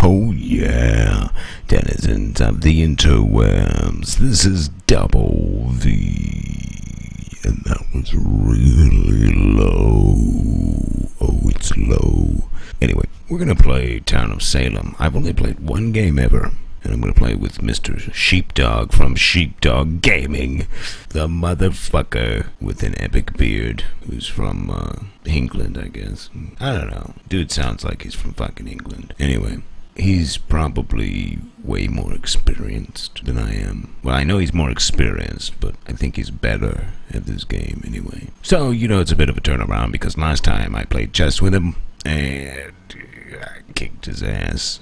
Oh yeah, denizens of the interwebs, this is Double V, and that was really low. Oh, it's low. Anyway, we're gonna play Town of Salem. I've only played one game ever, and I'm gonna play with Mr. Sheepdog from Sheepdog Gaming, the motherfucker with an epic beard, who's from England, I guess. I don't know. Dude sounds like he's from fucking England. Anyway. He's probably way more experienced than I am. Well, I know he's more experienced, but I think he's better at this game anyway. So, you know, it's a bit of a turnaround because last time I played chess with him, and I kicked his ass.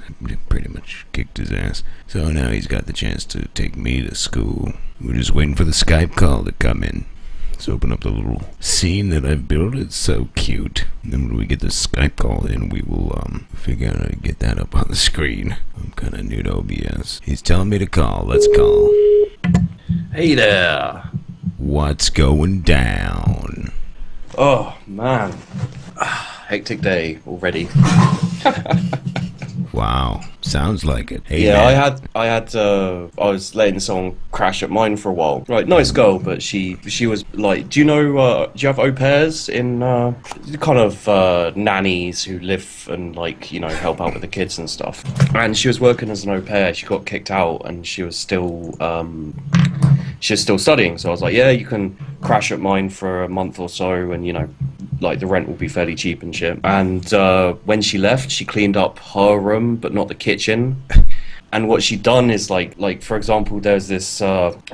Pretty much kicked his ass. So now he's got the chance to take me to school. We're just waiting for the Skype call to come in. Let's open up the little scene that I've built. It's so cute. And then when we get the Skype call in, we will figure out how to get that up on the screen. I'm kind of new to OBS. He's telling me to call. Let's call. Hey there. What's going down? Oh man, hectic day already. Wow, sounds like it. Hey, yeah, man. I was letting someone crash at mine for a while. Right, nice girl, but she was like, do you have au pairs in kind of nannies who live and like, you know, help out with the kids and stuff? And she was working as an au pair. She got kicked out, and she was still studying. So I was like, yeah, you can crash at mine for a month or so, and you know, like the rent will be fairly cheap and shit. And when she left, she cleaned up her room but not the kitchen. And what she'd done is like for example, there's this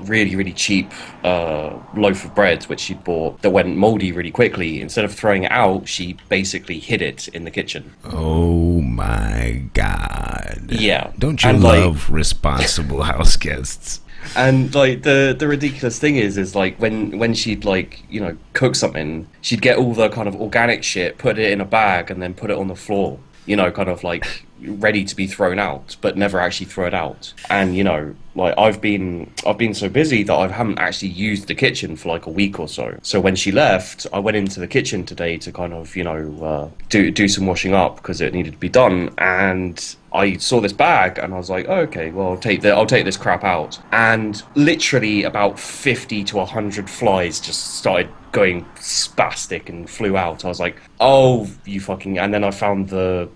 really cheap loaf of bread which she'd bought that went moldy really quickly. Instead of throwing it out, she basically hid it in the kitchen. Oh my god. Yeah. Don't you love responsible house guests? And like the ridiculous thing is like when she'd like, you know, cook something, she'd get all the kind of organic shit, put it in a bag, and then put it on the floor, you know, kind of like ready to be thrown out, but never actually throw it out. And you know, like I've been so busy that I haven't actually used the kitchen for like a week or so. So when she left, I went into the kitchen today to kind of, you know, do some washing up because it needed to be done. And I saw this bag and I was like, oh, okay, well, I'll take this crap out. And literally about 50 to 100 flies just started going spastic and flew out. I was like, oh, you fucking... And then I found the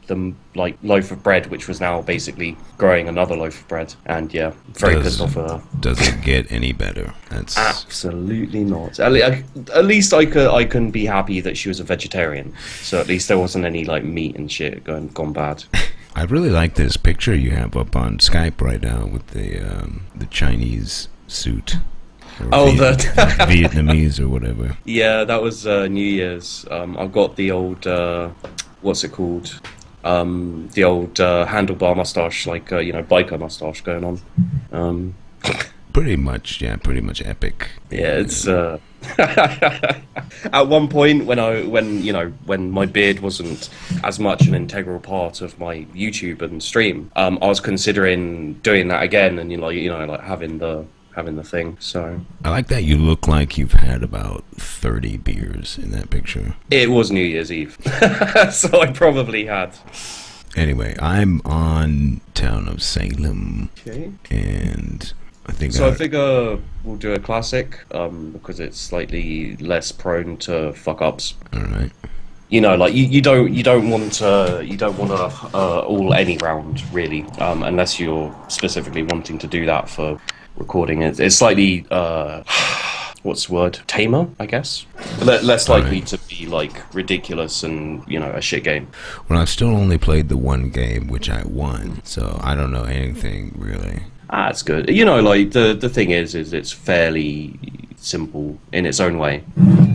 like loaf of bread, which was now basically growing another loaf of bread. And yeah, very pissed off with her. Does it get any better? That's absolutely not. At least I can be happy that she was a vegetarian. So at least there wasn't any like meat and shit gone bad. I really like this picture you have up on Skype right now with the Chinese suit. Oh, the Vietnamese or whatever. Yeah, that was New Year's. I've got the old what's it called? The old handlebar mustache, like you know, biker mustache going on. Pretty much, yeah, pretty much epic. Yeah, it's at one point when my beard wasn't as much an integral part of my YouTube and stream, I was considering doing that again, and like having the thing. So I like that you look like you've had about 30 beers in that picture. It was New Year's Eve, so I probably had. Anyway, I'm on Town of Salem. Okay. And I think I figure we'll do a classic because it's slightly less prone to fuck ups. All right. You know, like you don't want all any round really, unless you're specifically wanting to do that for recording. It's slightly what's the word? Tamer, I guess. Less likely to be like ridiculous and, you know, a shit game. Well, I've still only played the one game which I won, so I don't know anything really. That's good. You know, like the thing is it's fairly simple in its own way.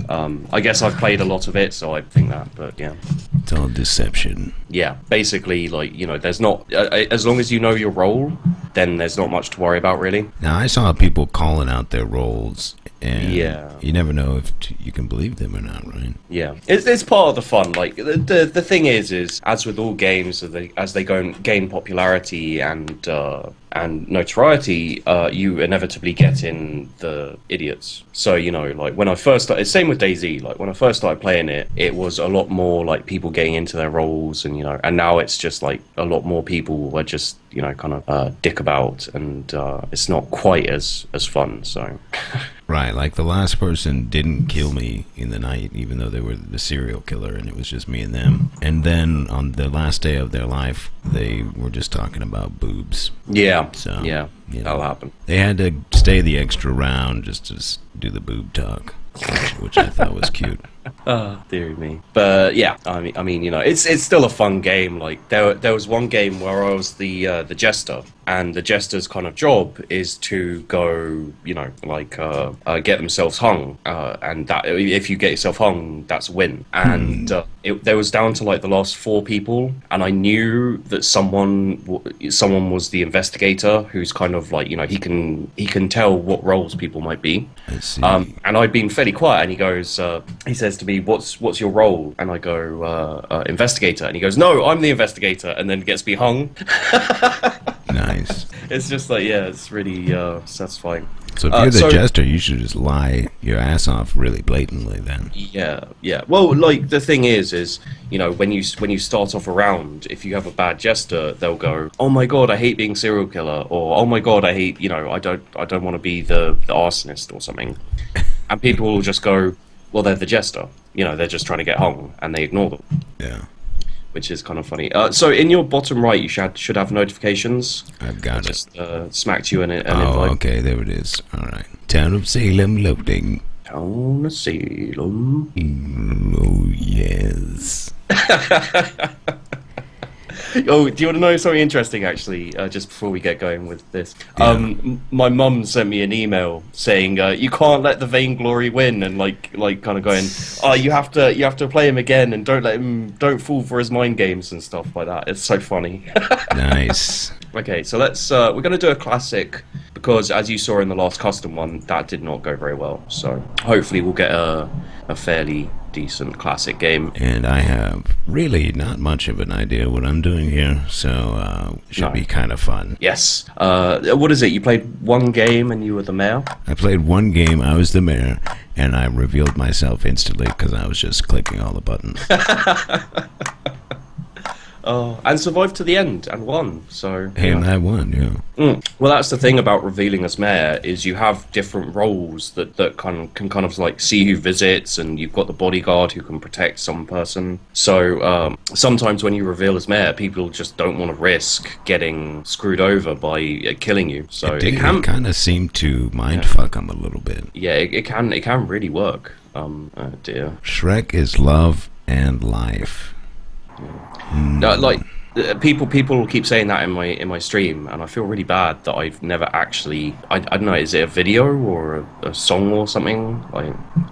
I guess I've played a lot of it, so I think that, but yeah. It's all deception. Yeah, basically, like, you know, there's not... as long as you know your role, then there's not much to worry about, really. Now, I saw people calling out their roles, And Yeah. you never know if you can believe them or not, right? Yeah, it's part of the fun. Like the thing is as with all games, as they go and gain popularity and notoriety, you inevitably get in the idiots. So you know, like when I first started, same with DayZ. Like when I first started playing it, it was a lot more like people getting into their roles, and you know, and now it's just like a lot more people are just kind of dick about, and it's not quite as fun. So. Right, like the last person didn't kill me in the night, even though they were the serial killer, and it was just me and them. And then on the last day of their life, they were just talking about boobs. Yeah, So, yeah, that'll happen. They had to stay the extra round just to do the boob talk, which I thought was cute. Dear me. But yeah, I mean, it's still a fun game. Like there was one game where I was the jester, and the jester's kind of job is to go, get themselves hung, and that if you get yourself hung, that's a win. And there was down to like the last 4 people, and I knew that someone was the investigator, who's kind of like he can tell what roles people might be. I see. And I'd been fairly quiet, and he says to me, what's your role? And I go, investigator. And he goes, no, I'm the investigator, and then gets me hung. Nice. It's just like, yeah, it's really satisfying. So if you're the jester, you should just lie your ass off really blatantly then. Yeah. Well, like the thing is when you start off a round, if you have a bad jester, they'll go, oh my god, I hate being serial killer, or oh my god, I hate, I don't want to be the arsonist or something. And people will just go, well, they're the jester. They're just trying to get hung, and they ignore them. Yeah. Which is kind of funny. So in your bottom right, you should have notifications. I've got it. Just smacked you an invite. Oh, okay, there it is. All right. Town of Salem loading. Town of Salem. Oh, yes. Oh, do you want to know something interesting, actually, just before we get going with this? Yeah. My mum sent me an email saying, you can't let the Vainglory win, and like kind of going, oh, you have to play him again, and don't fall for his mind games and stuff like that. It's so funny. Nice. Okay, so we're going to do a classic, because as you saw in the last custom one, that did not go very well. So hopefully we'll get a fairly decent classic game. And I have really not much of an idea what I'm doing here, so it should be kind of fun. Yes. What is it? You played one game and you were the mayor? I played one game, I was the mayor, and I revealed myself instantly because I was just clicking all the buttons. And survived to the end and won. So And I won, yeah. Well, that's the thing about revealing as mayor, is you have different roles that can kind of like see who visits, and you've got the bodyguard who can protect some person. So sometimes when you reveal as mayor, people just don't want to risk getting screwed over by killing you. So it can kind of seem to mindfuck them a little bit. Yeah, it can really work. Oh dear. Shrek is love and life. Like people keep saying that in my stream, and I feel really bad that I've never actually. I don't know. Is it a video or a song or something?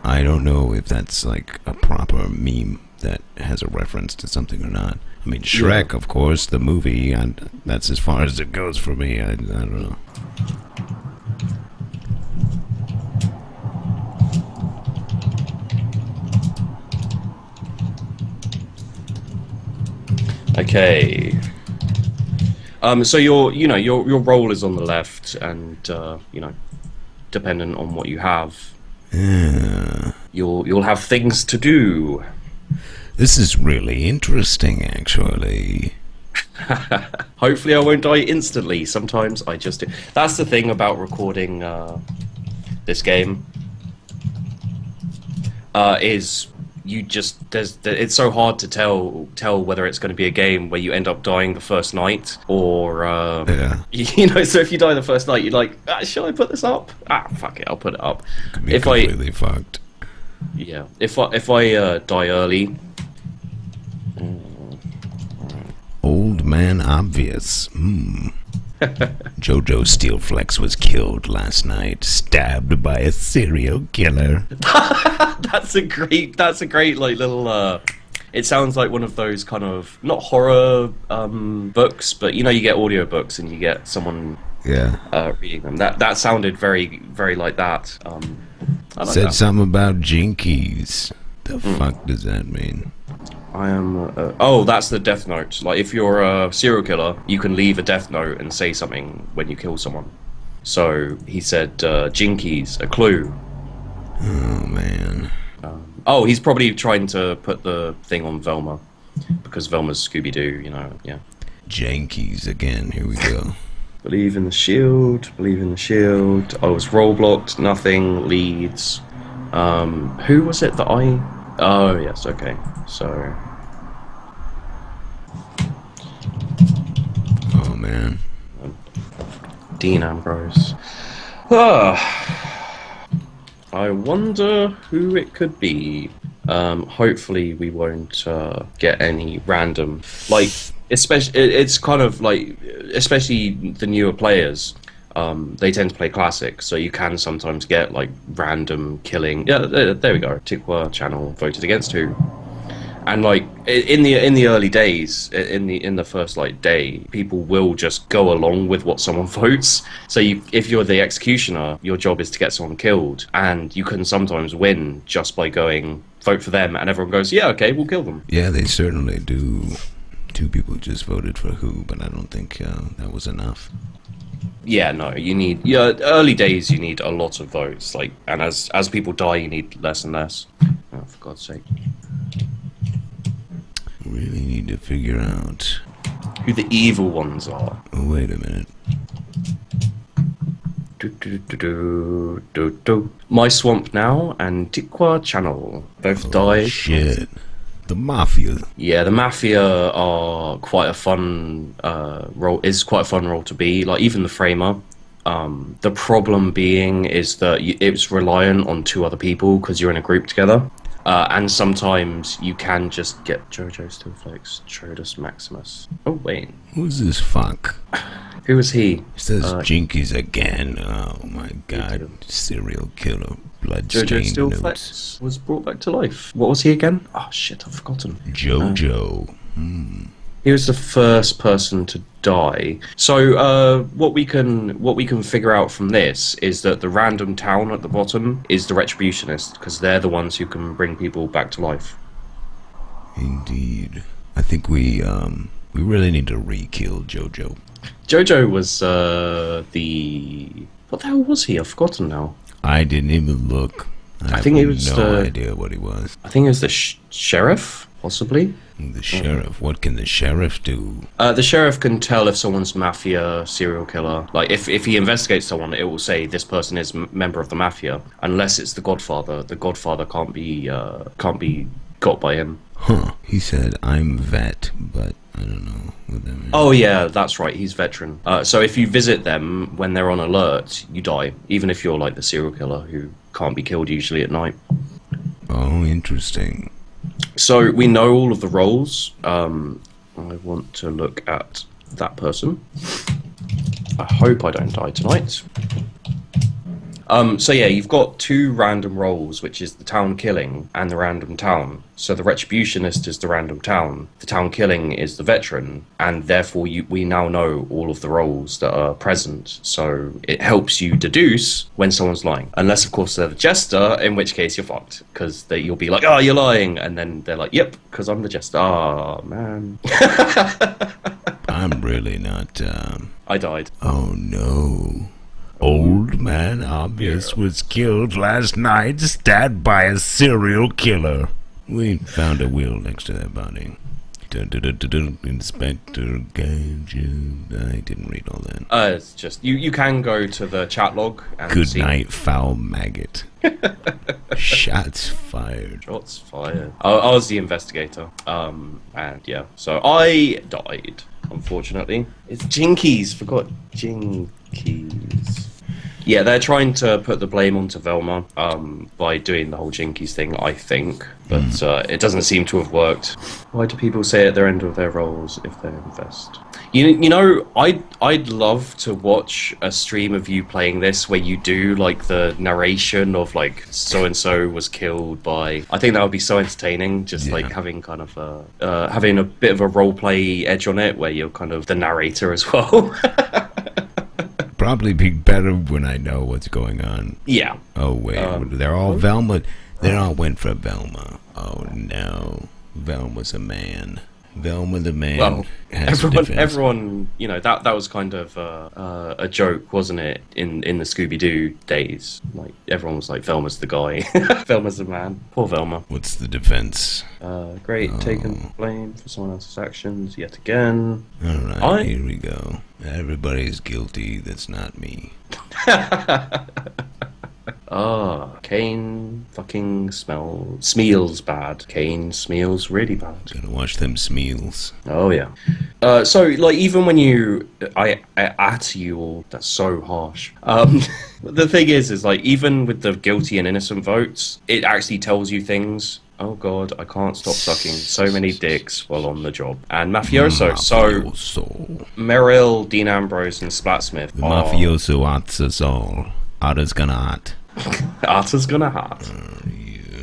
I don't know if that's like a proper meme that has a reference to something or not. I mean, Shrek, of course, the movie, and that's as far as it goes for me. I don't know. Okay. So your role is on the left, and dependent on what you have, you'll have things to do. This is really interesting, actually. Hopefully I won't die instantly. Sometimes I just do. That's the thing about recording this game, is it's so hard to tell whether it's going to be a game where you end up dying the first night, or so if you die the first night, you're like, shall I put this up? Fuck it, I'll put it up. Could be completely fucked. Yeah, if I die early. Old man obvious. Jojo Steelflex was killed last night, stabbed by a serial killer. That's a great like little it sounds like one of those kind of not horror books, but you get audiobooks and you get someone Yeah. reading them. That sounded very, very like that. I like Said that. something about jinkies. The fuck does that mean? I am. Oh, that's the death note. Like, if you're a serial killer, you can leave a death note and say something when you kill someone. So he said, "Jinkies, a clue." Oh man. Oh, he's probably trying to put the thing on Velma because Velma's Scooby Doo. You know, yeah. Jankies again. Here we go. Believe in the shield. Believe in the shield. I was role blocked. Nothing leads. Who was it that I? Oh yes. Okay. So. Oh man. Dean Ambrose. Ah. I wonder who it could be. Hopefully we won't get any random, like, especially it's kind of like, especially the newer players. They tend to play classic, so you can sometimes get like random killing. Yeah, there we go. Tikwa channel voted against who? And like in the early days, in the first like day, people will just go along with what someone votes. So if you're the executioner, your job is to get someone killed, and you can sometimes win just by going vote for them, and everyone goes, yeah, okay, we'll kill them. Yeah, they certainly do. 2 people just voted for who, but I don't think that was enough. Yeah, no, you need early days. You need a lot of votes, like, and as people die, you need less and less. Oh, for God's sake. Really need to figure out Who the evil ones are. Oh, wait a minute. My Swamp Now and Tikwa Channel both died. Shit. The Mafia. Yeah, the Mafia are quite a fun role. Is quite a fun role to be. Like, even the Framer. The problem being is that it's reliant on 2 other people because you're in a group together. And sometimes you can just get Jojo Stillflex, Trodus Maximus. Oh, wait. Who's this fuck? Who was he? It says Jinkies again. Oh my god. Serial killer. Jojo Bloodstained notes. Stillflex was brought back to life. What was he again? Oh, shit, I've forgotten. Jojo. He was the first person to die. So what we can figure out from this is that the random town at the bottom is the Retributionists, because they're the ones who can bring people back to life. Indeed. I think we really need to re-kill Jojo. Jojo was the... What the hell was he? I've forgotten now. I didn't even look. I think have he was no the... idea what he was. I think it was the sheriff, possibly. The sheriff. What can the sheriff do? The sheriff can tell if someone's mafia serial killer. Like, if he investigates someone, it will say this person is member of the mafia. Unless it's the Godfather. The Godfather can't be got by him. Huh. He said, I'm vet, but I don't know what that means. Oh yeah, that's right. He's veteran. So if you visit them when they're on alert, you die. Even if you're like the serial killer who can't be killed usually at night. Oh, interesting. So we know all of the roles. I want to look at that person. I hope I don't die tonight. So yeah, you've got 2 random roles, which is the town killing and the random town. So the Retributionist is the random town, the town killing is the veteran, and therefore we now know all of the roles that are present. So it helps you deduce when someone's lying. Unless, of course, they're the jester, in which case you're fucked. Because you'll be like, oh, you're lying. And then they're like, yep, because I'm the jester. Oh, man. I'm really not... I died. Oh, no. Old man Obvious was killed last night, stabbed by a serial killer. We found a wheel next to that body. Inspector Gadget. I didn't read all that. It's just you can go to the chat log and Good see. night, foul maggot. Shots fired. Shots fired. I was the investigator. And yeah, so I died, unfortunately. It's Jinkies. Forgot Jinkies. Yeah, they're trying to put the blame onto Velma by doing the whole Jinkies thing, I think. But it doesn't seem to have worked. Why do people say at their end of their roles if they invest? You know, I'd love to watch a stream of you playing this where you do like the narration of like so and so was killed by. I think that would be so entertaining. Just like having kind of having a bit of a role play edge on it, where you're kind of the narrator as well. probably be better when I know what's going on. Yeah. Oh wait, they're all Velma. They all went for Velma. Oh no, Velma's a man. Velma the man. Well, has everyone, you know, that was kind of a joke, wasn't it? In the Scooby Doo days, like everyone was like, Velma's the guy, Velma's the man. Poor Velma. What's the defense? Great, taken blame for someone else's actions yet again. All right, here we go. Everybody's guilty. That's not me. Kane fucking smeals bad. Kane smeals really bad. Gotta watch them smeals. Oh yeah. So like even when I at you all, that's so harsh. The thing is like even with the guilty and innocent votes, it actually tells you things. Oh god, I can't stop sucking so many dicks while on the job. And mafioso. So Merrill, Dean Ambrose, and Splatsmith. The mafioso ats us all. Otta's gonna at. Arta's gonna heart.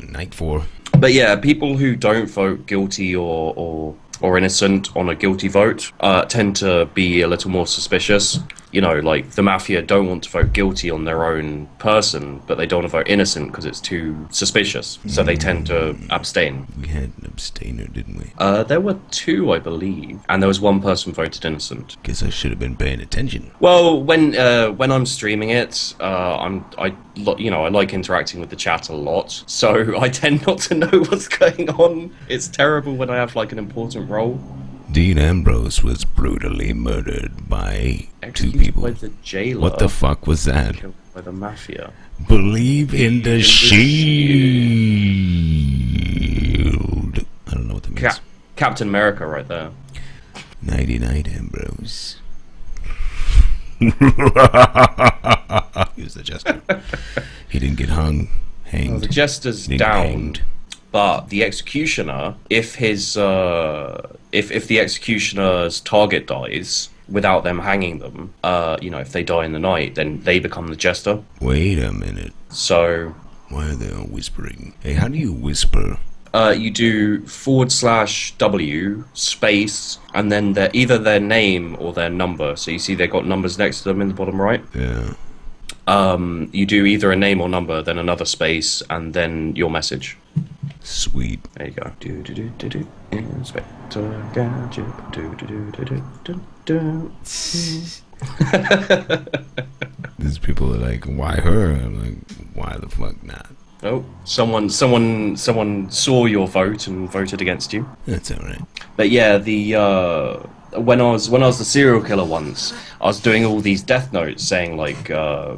Night 4. But yeah, people who don't vote guilty or innocent on a guilty vote tend to be a little more suspicious. You know, like the mafia don't want to vote guilty on their own person, but they don't want to vote innocent because it's too suspicious. So they tend to abstain. We had an abstainer, didn't we? There were 2, I believe, and there was 1 person voted innocent. Guess I should have been paying attention. Well, when I'm streaming it, I like interacting with the chat a lot, so I tend not to know what's going on. It's terrible when I have like an important role. Dean Ambrose was brutally murdered by 2 people. By the jailer. What the fuck was that? Killed by the mafia. Believe in the shield. I don't know what that means. Captain America right there. Nighty night, Ambrose. He was the jester. He didn't get hanged. Well, the jester's down. But the executioner, if the executioner's target dies without them hanging them, if they die in the night, then they become the jester. Wait a minute. So why are they all whispering? Hey, how do you whisper? You do /W space and then either their name or their number. So you see they've got numbers next to them in the bottom right. Yeah. You do either a name or number, then another space, and then your message. Sweet. There you go. Inspector Gadget. These people are like, why her? I'm like, why the fuck not? Oh, someone saw your vote and voted against you. That's alright. But yeah, when I was the serial killer once, I was doing all these death notes saying like, I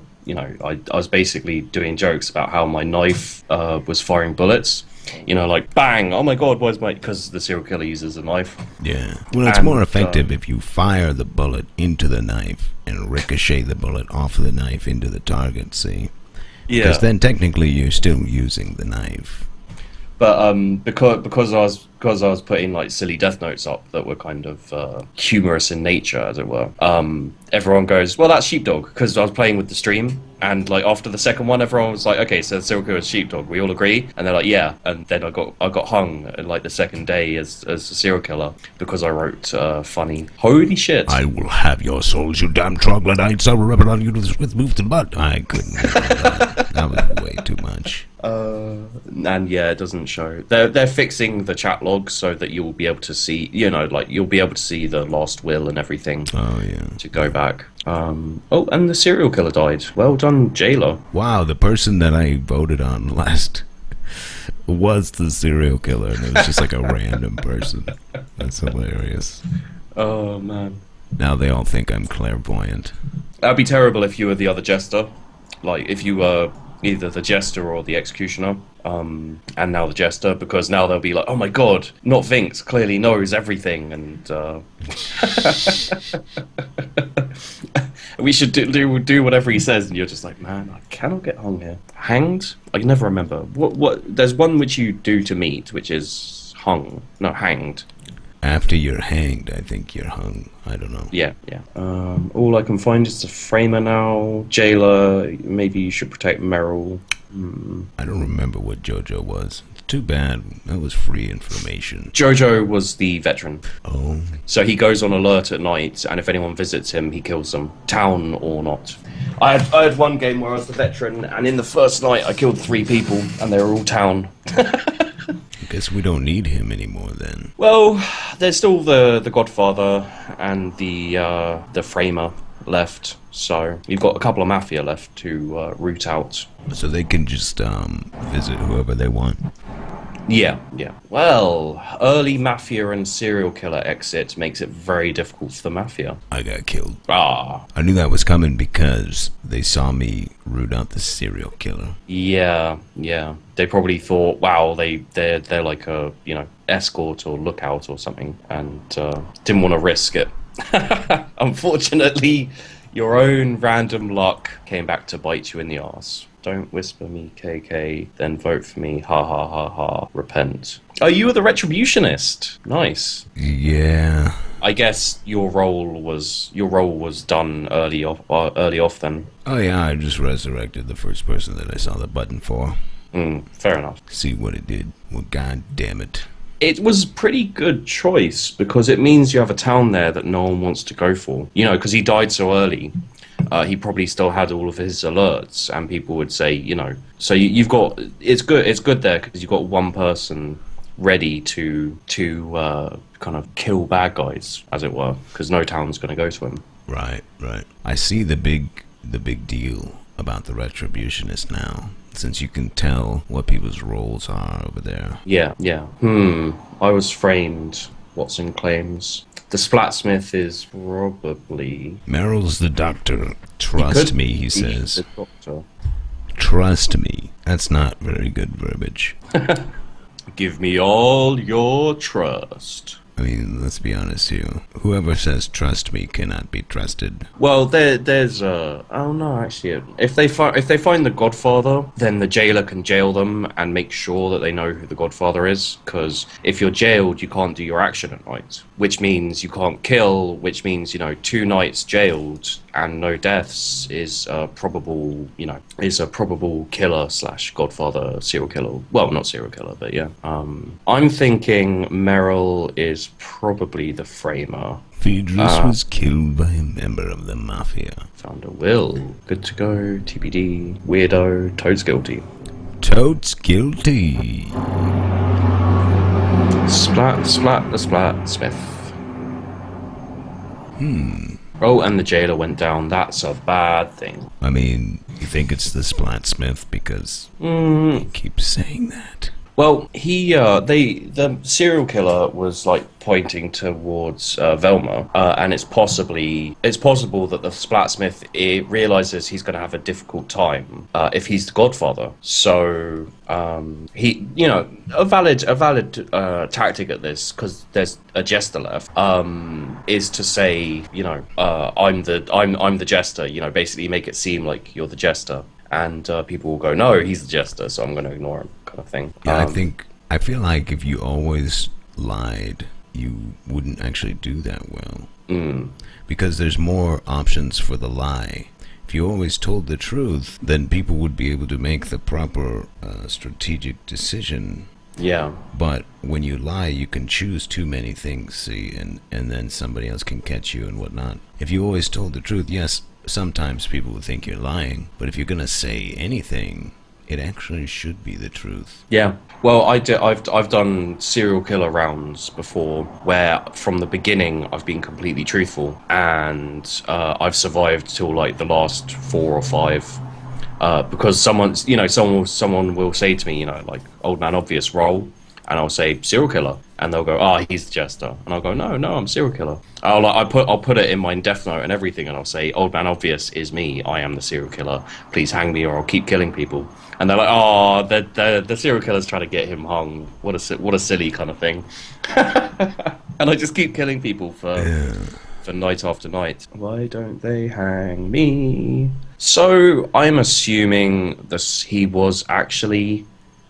was basically doing jokes about how my knife was firing bullets. You know, like bang! Oh my god, where's my? Because the serial killer uses a knife. Yeah. Well, it's more effective if you fire the bullet into the knife and ricochet the bullet off the knife into the target. See? Yeah. Because then technically you're still using the knife. But because I was putting like silly death notes up that were kind of humorous in nature, as it were. Everyone goes, well, that's Sheepdog, because I was playing with the stream, and like after the second one, everyone was like, okay, so the serial killer is Sheepdog. We all agree, and they're like, yeah. And then I got hung like the second day as a serial killer because I wrote funny. Holy shit! I will have your souls, you damn troglodytes! I will rub it on you with move to the butt. I couldn't. That was way too much. And yeah, it doesn't show. They're fixing the chat logs so that you'll be able to see, you'll be able to see the last will and everything. Oh yeah. To go back. Oh, and the serial killer died. Well done, jailer. Wow, the person that I voted on last was the serial killer, and it was just like a random person. That's hilarious. Oh man. Now they all think I'm clairvoyant. That'd be terrible if you were the other jester. Like if you were either the jester or the executioner, and now the jester, because now they'll be like, oh my god, not Vynxe, clearly knows everything, and we should do whatever he says, and you're just like, man, I cannot get hung here. Hanged? I can never remember. What? There's one which you do to meat, which is hung. No, hanged. After you're hanged, I think you're hung. I don't know. Yeah. All I can find is the framer now. Jailer. Maybe you should protect Merrill. I don't remember what JoJo was. It's too bad. That was free information. Jojo was the veteran. Oh. So he goes on alert at night, and if anyone visits him, he kills them, town or not. I had one game where I was the veteran, and in the first night I killed 3 people, and they were all town. I guess we don't need him anymore then. Well, there's still the Godfather and the Framer left, so you've got a couple of Mafia left to root out. So they can just visit whoever they want. Yeah. Well, early Mafia and serial killer exit makes it very difficult for the Mafia. I got killed. Ah. I knew that was coming because they saw me root out the serial killer. Yeah. They probably thought, wow, they're like a, escort or lookout or something, and didn't want to risk it. Unfortunately, your own random luck came back to bite you in the arse. Don't whisper me KK, then vote for me, ha ha ha ha, repent. Oh, you were the Retributionist. Nice. Yeah. I guess your role was done early off then. Oh yeah, I just resurrected the first person that I saw the button for. Fair enough. See what it did. Well, god damn it. It was a pretty good choice, because it means you have a town there that no one wants to go for. Because he died so early. He probably still had all of his alerts, and people would say, so you've got, it's good there because you've got one person ready to kind of kill bad guys, as it were, because no town's going to go to him. Right. I see the big deal about the Retributionist now, since you can tell what people's roles are over there. Yeah. I was framed. Watson claims. The Splatsmith is probably... Meryl's the doctor. Trust me, he says. The doctor. Trust me. That's not very good verbiage. Give me all your trust. I mean, let's be honest here. Whoever says trust me cannot be trusted. Well, there's oh no, actually, if they find the Godfather, then the jailer can jail them and make sure that they know who the Godfather is. Because if you're jailed, you can't do your action at night, which means you can't kill. Which means 2 nights jailed and no deaths is a probable killer / Godfather serial killer. Well, not serial killer, but yeah. I'm thinking Meryl is probably the Framer. Phaedrus was killed by a member of the Mafia. Found a will. Good to go. TBD. Weirdo. Toad's guilty. Toad's guilty. Splat, Smith. Oh, and the jailer went down. That's a bad thing. I mean, you think it's the Splatsmith because he keeps saying that. Well, the serial killer was like pointing towards Velma, and it's possible that the Splatsmith realizes he's going to have a difficult time if he's the Godfather. So he, a valid tactic at this, because there's a jester left, is to say, I'm the jester. Basically make it seem like you're the jester. And people will go, no, he's the jester, so I'm going to ignore him, kind of thing. Yeah, I feel like if you always lied, you wouldn't actually do that well. Because there's more options for the lie. If you always told the truth, then people would be able to make the proper strategic decision. Yeah. But when you lie, you can choose too many things, see, and then somebody else can catch you and whatnot. If you always told the truth, yes, sometimes people would think you're lying, but if you're gonna say anything, it actually should be the truth. Yeah. Well, I've done serial killer rounds before where from the beginning I've been completely truthful, and I've survived till like the last 4 or 5 because someone will say to me, like Old Man Obvious roll, and I'll say serial killer, and they'll go, he's the jester, and I'll go, no, I'm serial killer. I'll put it in my death note and everything, and I'll say, Old Man Obvious is me. I am the serial killer. Please hang me, or I'll keep killing people. And they're like, the serial killer's trying to get him hung. What a silly kind of thing. And I just keep killing people for night after night. Why don't they hang me? So I'm assuming he was actually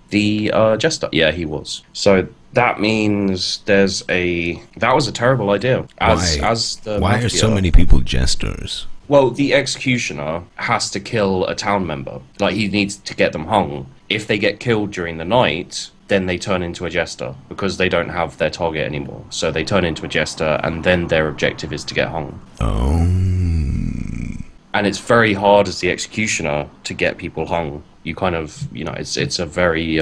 the jester. Yeah, he was. So that means that was a terrible idea. Why are so many people jesters? Well, the executioner has to kill a town member. Like, he needs to get them hung. If they get killed during the night, then they turn into a jester because they don't have their target anymore. So they turn into a jester, and then their objective is to get hung. Oh. And it's very hard as the executioner to get people hung. You kind of, you know, it's a very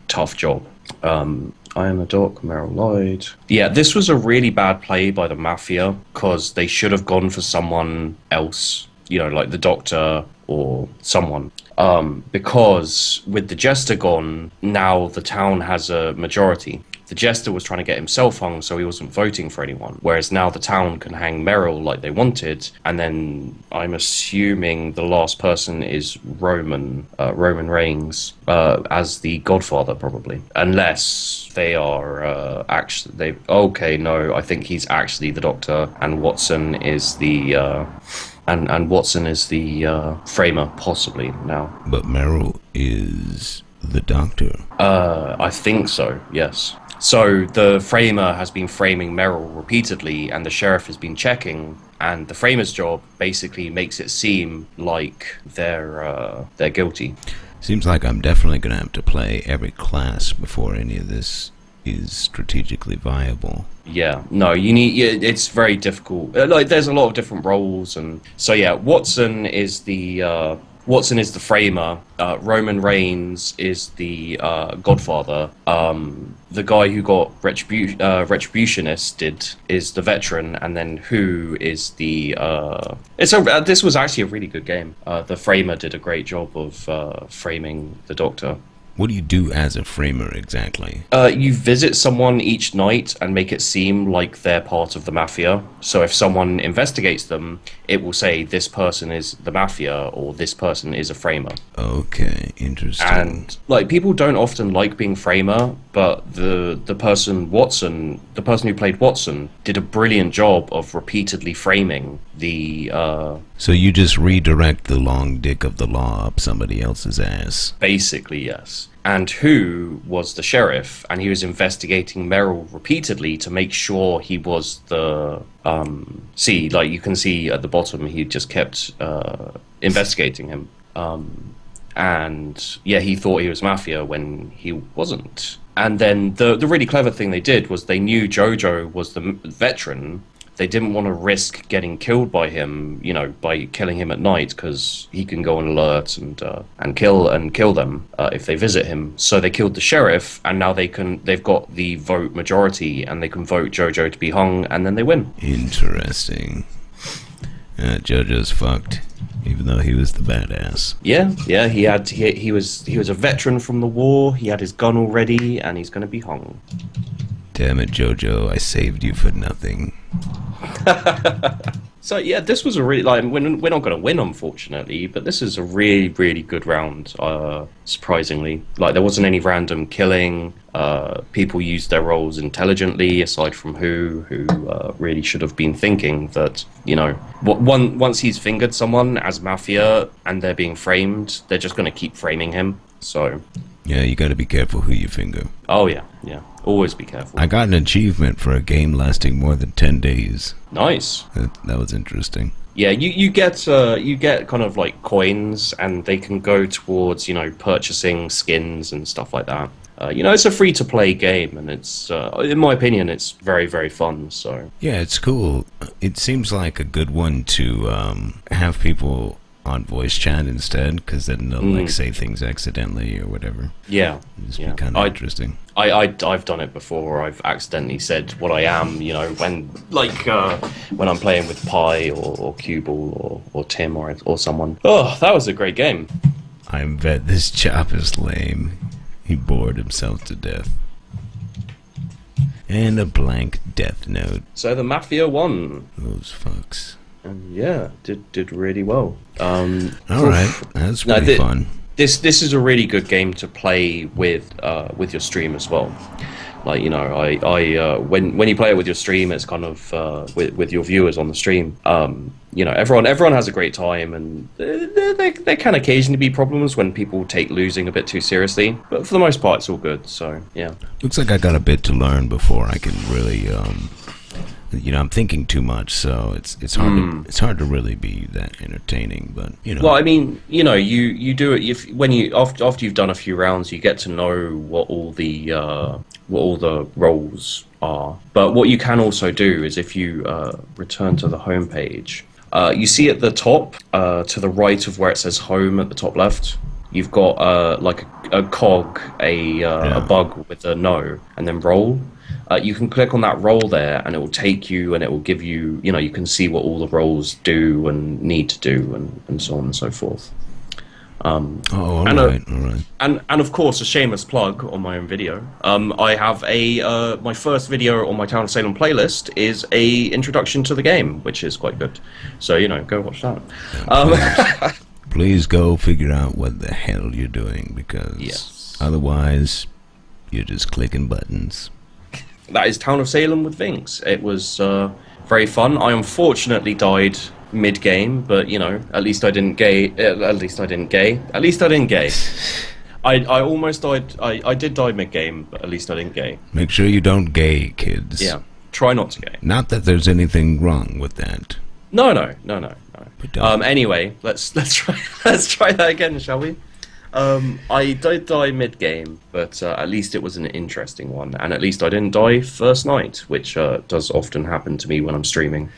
tough job. I am a doc, Meryl lied. Yeah, this was a really bad play by the Mafia because they should have gone for someone else, you know, like the Doctor or someone. Because with the Jester gone, now the town has a majority. The Jester was trying to get himself hung, so he wasn't voting for anyone. Whereas now the town can hang Meryl like they wanted, and then I'm assuming the last person is Roman Reigns, as the Godfather, probably. Unless they are actually... Okay, no, I think he's actually the Doctor, and Watson is the... And Watson is the framer, possibly, now. But Meryl is the Doctor. I think so, yes. So the framer has been framing Meryl repeatedly, and the sheriff has been checking, and the framer's job basically makes it seem like they're guilty. Seems like I'm definitely going to have to play every class before any of this is strategically viable. Yeah, no, you need. It's very difficult. Like, there's a lot of different roles, and so yeah, Watson is the framer. Roman Reigns is the Godfather. The guy who got Retributionist is the veteran, and then Who is the... This was actually a really good game. The framer did a great job of framing the Doctor. What do you do as a framer exactly? You visit someone each night and make it seem like they're part of the Mafia. So if someone investigates them, it will say this person is the Mafia or this person is a framer. Okay, interesting. And like, people don't often like being framer, but the person Watson, the person who played Watson, did a brilliant job of repeatedly framing the... So you just redirect the long dick of the law up somebody else's ass? Basically, yes. And Who was the sheriff, and he was investigating Meryl repeatedly to make sure he was the... See, like, you can see at the bottom, he just kept investigating him. And, yeah, he thought he was Mafia when he wasn't. And then the really clever thing they did was they knew Jojo was the veteran. They didn't want to risk getting killed by him, you know, by killing him at night, because he can go on alert and kill them if they visit him. So they killed the sheriff, and now they've got the vote majority, and they can vote Jojo to be hung, and then they win. Interesting. Jojo's fucked, even though he was the badass. Yeah, he was a veteran from the war. He had his gun already, and he's going to be hung. Damn it, Jojo! I saved you for nothing. So yeah, this was a really, like, we're not going to win, unfortunately, but this is a really, really good round. Surprisingly, like, there wasn't any random killing. People used their roles intelligently, aside from who really should have been thinking that, you know, once he's fingered someone as Mafia and they're being framed, they're just going to keep framing him. So yeah, you got to be careful who you finger. Oh yeah, always be careful. I got an achievement for a game lasting more than 10 days. Nice. That was interesting. Yeah, you get kind of like coins, and they can go towards, you know, purchasing skins and stuff like that. You know, it's a free-to-play game, and it's, in my opinion, it's very, very fun. So yeah, it's cool. It seems like a good one to have people on voice chat instead, because then they'll like say things accidentally or whatever. Yeah, it's be kind of interesting. I've done it before. I've accidentally said what I am, you know, when I'm playing with Pi or Cubal or Tim or someone. Oh, that was a great game. I bet this chap is lame. He bored himself to death. And a blank death note. So the Mafia won. Those fucks. Yeah, did really well. All right, that's pretty fun. This is a really good game to play with your stream as well. Like, you know, when you play it with your stream, it's kind of with your viewers on the stream. You know, everyone has a great time, and there can occasionally be problems when people take losing a bit too seriously. But for the most part, it's all good. So yeah. Looks like I got a bit to learn before I can really you know, I'm thinking too much, so it's hard to really be that entertaining. But you know, Well, I mean, you know, you do it if when you after you've done a few rounds, you get to know what all the roles are. But what you can also do is if you return to the home page, you see at the top to the right of where it says home at the top left, you've got like a cog, a bug with a no, and then roll. You can click on that role there, and it will take you, and it will give you, you know, you can see what all the roles do and need to do, and so on and so forth. all right. And of course, a shameless plug on my own video. I have my first video on my Town of Salem playlist is a introduction to the game, which is quite good. So you know, go watch that. Please go figure out what the hell you're doing, because otherwise you're just clicking buttons. That is Town of Salem with Vynxe. It was very fun. I unfortunately died mid-game, but you know, at least I didn't gay. At least I didn't gay. I almost died. I did die mid-game, but at least I didn't gay. Make sure you don't gay, kids. Yeah, try not to gay. Not that there's anything wrong with that. No. But Anyway, let's try that again, shall we? I did die mid-game, but at least it was an interesting one, and at least I didn't die first night, which does often happen to me when I'm streaming.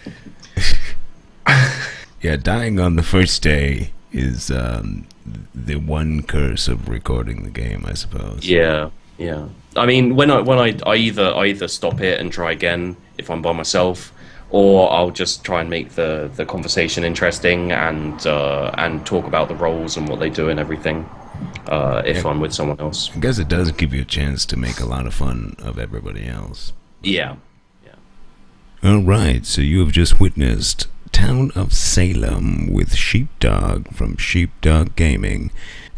Yeah, dying on the first day is the one curse of recording the game, I suppose. Yeah. I mean, when I either stop it and try again if I'm by myself, or I'll just try and make the conversation interesting and talk about the roles and what they do and everything. If I'm with someone else. I guess it does give you a chance to make a lot of fun of everybody else. Yeah. Alright, so you have just witnessed Town of Salem with Sheepdog from Sheepdog Gaming.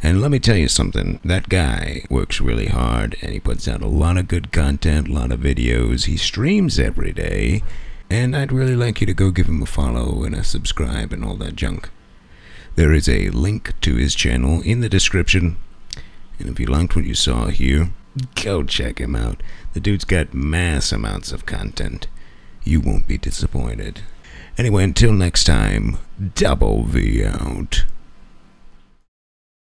And let me tell you something, that guy works really hard, and he puts out a lot of good content, a lot of videos. He streams every day, and I'd really like you to go give him a follow and a subscribe and all that junk. There is a link to his channel in the description, and if you liked what you saw here, go check him out. The dude's got mass amounts of content. You won't be disappointed. Anyway, until next time, Double V out.